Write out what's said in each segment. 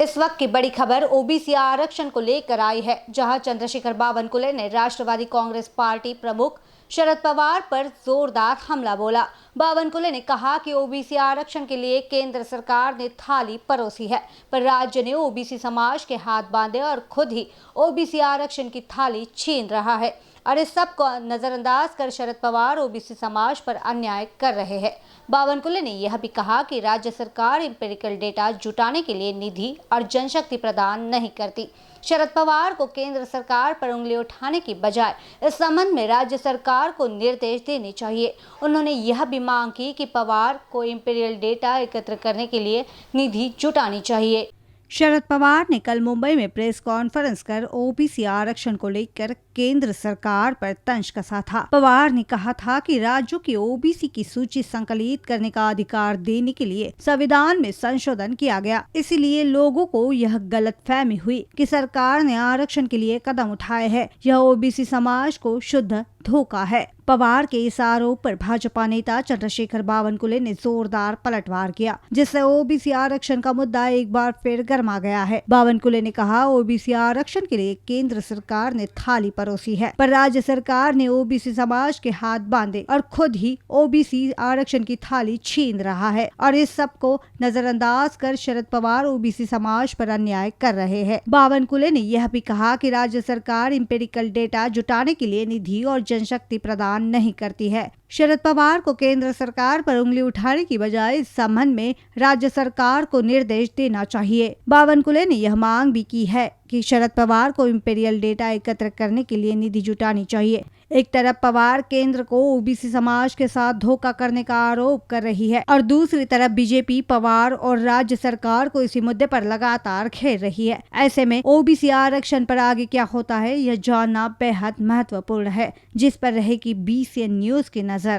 इस वक्त की बड़ी खबर ओबीसी आरक्षण को लेकर आई है, जहां चंद्रशेखर बावनकुले ने राष्ट्रवादी कांग्रेस पार्टी प्रमुख शरद पवार पर जोरदार हमला बोला। बावनकुले ने कहा कि ओबीसी आरक्षण के लिए केंद्र सरकार ने थाली परोसी है, पर राज्य ने ओबीसी समाज के हाथ बांधे और खुद ही ओबीसी आरक्षण की थाली छीन रहा है। और इस सब को नजरअंदाज कर शरद पवार ओबीसी समाज पर अन्याय कर रहे हैं। बावनकुले ने यह भी कहा कि राज्य सरकार एम्पिरिकल डेटा जुटाने के लिए निधि और जनशक्ति प्रदान नहीं करती। शरद पवार को केंद्र सरकार पर उंगली उठाने की बजाय इस संबंध में राज्य सरकार को निर्देश देने चाहिए। उन्होंने यह भी मांग की कि पवार को एम्पिरिकल डेटा एकत्र करने के लिए निधि जुटानी चाहिए। शरद पवार ने कल मुंबई में प्रेस कॉन्फ्रेंस कर ओबीसी आरक्षण को लेकर केंद्र सरकार पर तंज कसा था। पवार ने कहा था कि राज्यों की ओबीसी की सूची संकलित करने का अधिकार देने के लिए संविधान में संशोधन किया गया, इसीलिए लोगों को यह गलतफहमी हुई कि सरकार ने आरक्षण के लिए कदम उठाए हैं। यह ओबीसी समाज को शुद्ध धोखा है। पवार के इस आरोप पर भाजपा नेता चंद्रशेखर बावनकुले ने जोरदार पलटवार किया, जिससे ओबीसी आरक्षण का मुद्दा एक बार फिर गर्मा गया है। बावनकुले ने कहा, ओबीसी आरक्षण के लिए केंद्र सरकार ने थाली परोसी है, पर राज्य सरकार ने ओबीसी समाज के हाथ बांधे और खुद ही ओबीसी आरक्षण की थाली छीन रहा है। और इस सब को नजरअंदाज कर शरद पवार ओबीसी समाज पर अन्याय कर रहे हैं। बावनकुले ने यह भी कहा कि राज्य सरकार एम्पिरिकल डेटा जुटाने के लिए निधि और जनशक्ति प्रदान नहीं करती है। शरद पवार को केंद्र सरकार पर उंगली उठाने की बजाय इस संबंध में राज्य सरकार को निर्देश देना चाहिए। बावनकुले ने यह मांग भी की है कि शरद पवार को इंपीरियल डेटा एकत्र करने के लिए निधि जुटानी चाहिए। एक तरफ पवार केंद्र को ओबीसी समाज के साथ धोखा करने का आरोप कर रही है और दूसरी तरफ बीजेपी पवार और राज्य सरकार को इसी मुद्दे पर लगातार घेर रही है। ऐसे में ओबीसी आरक्षण पर आगे क्या होता है, यह जानना बेहद महत्वपूर्ण है, जिस पर रहेगी BCN न्यूज की नजर।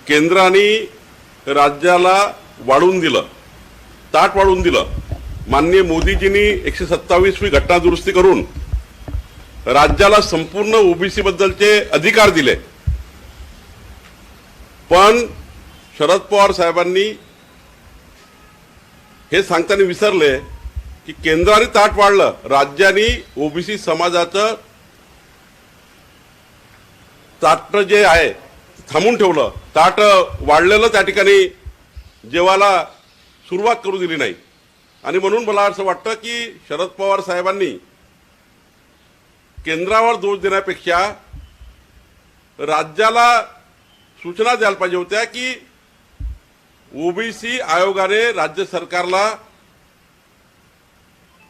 केंद्राने राज्याला वाढून दिलं, ताट वाढून दिलं। माननीय मोदीजींनी 127वी घटना दुरुस्ती करून राज्याला संपूर्ण ओबीसी बद्दलचे अधिकार दिले, पण शरद पवार साहेबांनी हे सांगताना विसरले की केंद्राने ताट वाढलं, राज्यांनी ओबीसी समाजाचं ताट जे आहे थांबून ठेवलं। ताट वाढलेलं त्या ठिकाणी जेवायला सुरुवात करू दिली नाही। आणि म्हणून मला असं वाटतं की शरद पवार साहेबांनी केंद्रावर दोष देण्यापेक्षा राज्याला सूचना द्यायला पाहिजे होत्या की ओबीसी आयोगाने राज्य सरकारला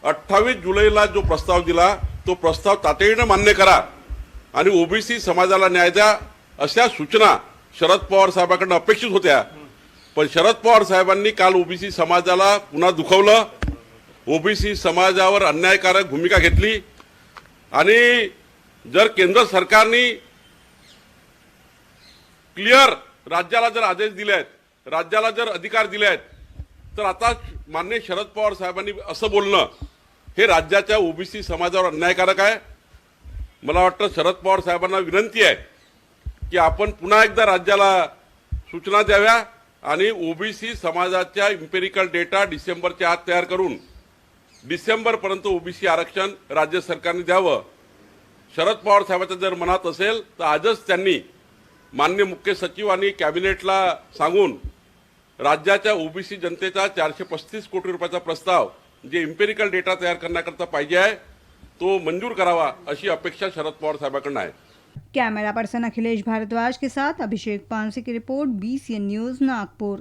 28 जुलैला जो प्रस्ताव दिला तो प्रस्ताव तातडीने मान्य करा आणि ओबीसी समाजाला न्याय द्या, अशा सूचना शरद पवार साहेबांकडून अपेक्षित होत्या। पण शरद पवार साहेबांनी काल ओबीसी समाजाला पुन्हा दुखवलं, ओबीसी समाजावर अन्यायकारक भूमिका घेतली। आणि जर केंद्र सरकारने क्लिअर राज्याला जर आदेश दिले आहेत, राज्याला जर अधिकार दिले आहेत, तर आता माननीय शरद पवार साहेबांनी असं बोलणं हे राज्याच्या ओबीसी समाजावर अन्यायकारक आहे। मला वाटतं शरद पवार साहेबांना विनंती आहे की आपण पुन्हा एकदा राज्याला सूचना द्याव्या आणि ओबीसी समाजाच्या एम्पिरिकल डेटा डिसेंबरच्या आत तयार करून डिसेंबर पर्यंत ओबीसी आरक्षण राज्य सरकारने द्यावं। शरद पवार साहेबांच्या जर मनात असेल तर आजच त्यांनी माननीय मुख्य सचिव आणि कॅबिनेटला सांगून राज्याच्या ओबीसी जनतेचा 435 कोटी रुपयाचा प्रस्ताव जे एम्पिरिकल डेटा तयार करण्याकरता पाहिजे आहे तो मंजूर करावा, अशी अपेक्षा शरद पवार साहेबांकडून आहे। कैमरा पर्सन अखिलेश भारद्वाज के साथ अभिषेक पानसे की रिपोर्ट, BCN न्यूज, नागपुर।